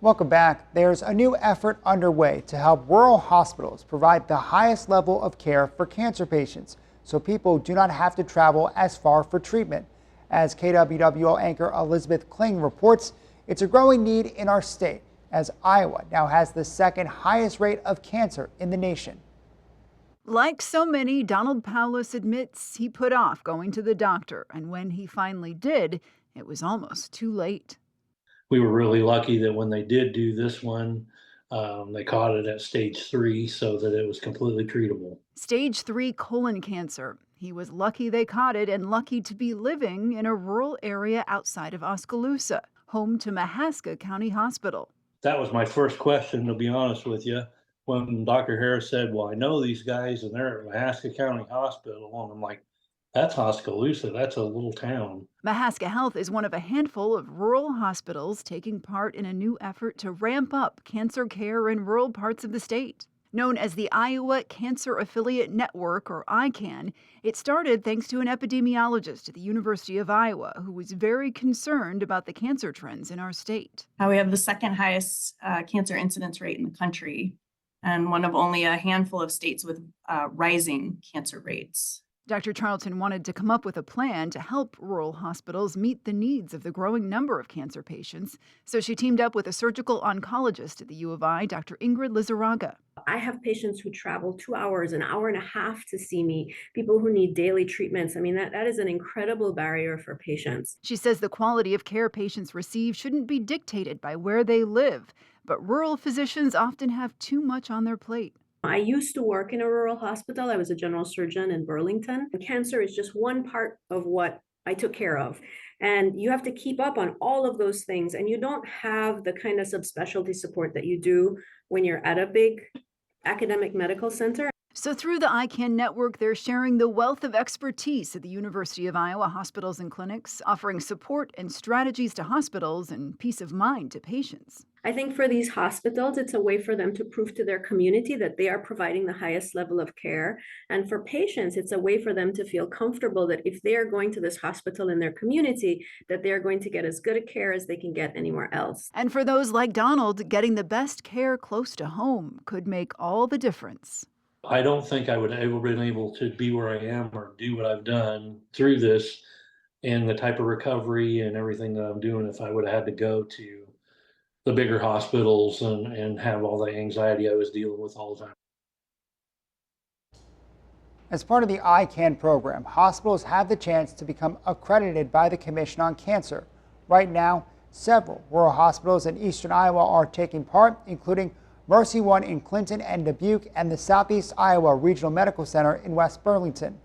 Welcome back. There's a new effort underway to help rural hospitals provide the highest level of care for cancer patients so people do not have to travel as far for treatment. As KWWO anchor Elizabeth Kling reports, it's a growing need in our state as Iowa now has the second highest rate of cancer in the nation. Like so many, Donald Paulus admits he put off going to the doctor, and when he finally did, it was almost too late. We were really lucky that when they did do this one, they caught it at stage 3 so that it was completely treatable. Stage 3 colon cancer. He was lucky they caught it and lucky to be living in a rural area outside of Oskaloosa, home to Mahaska County Hospital. That was my first question, to be honest with you, when Dr. Harris said, "Well, I know these guys and they're at Mahaska County Hospital." And I'm like, "That's Oskaloosa. That's a little town." Mahaska Health is one of a handful of rural hospitals taking part in a new effort to ramp up cancer care in rural parts of the state. Known as the Iowa Cancer Affiliate Network, or ICANN, it started thanks to an epidemiologist at the University of Iowa who was very concerned about the cancer trends in our state. We have the second highest cancer incidence rate in the country and one of only a handful of states with rising cancer rates. Dr. Charlton wanted to come up with a plan to help rural hospitals meet the needs of the growing number of cancer patients, so she teamed up with a surgical oncologist at the U of I, Dr. Ingrid Lizarraga. I have patients who travel 2 hours, an hour and a half to see me, people who need daily treatments. I mean, that is an incredible barrier for patients. She says the quality of care patients receive shouldn't be dictated by where they live, but rural physicians often have too much on their plate. I used to work in a rural hospital. I was a general surgeon in Burlington. Cancer is just one part of what I took care of. And you have to keep up on all of those things. And you don't have the kind of subspecialty support that you do when you're at a big academic medical center. So, through the ICANN network, they're sharing the wealth of expertise at the University of Iowa hospitals and clinics, offering support and strategies to hospitals and peace of mind to patients. I think for these hospitals, it's a way for them to prove to their community that they are providing the highest level of care. And for patients, it's a way for them to feel comfortable that if they are going to this hospital in their community, that they're going to get as good a care as they can get anywhere else. And for those like Donald, getting the best care close to home could make all the difference. I don't think I would have ever been able to be where I am or do what I've done through this and the type of recovery and everything that I'm doing if I would have had to go to the bigger hospitals and have all the anxiety I was dealing with all the time. As part of the ICANN program, hospitals have the chance to become accredited by the Commission on Cancer. Right now, several rural hospitals in eastern Iowa are taking part, including Mercy One in Clinton and Dubuque and the Southeast Iowa Regional Medical Center in West Burlington.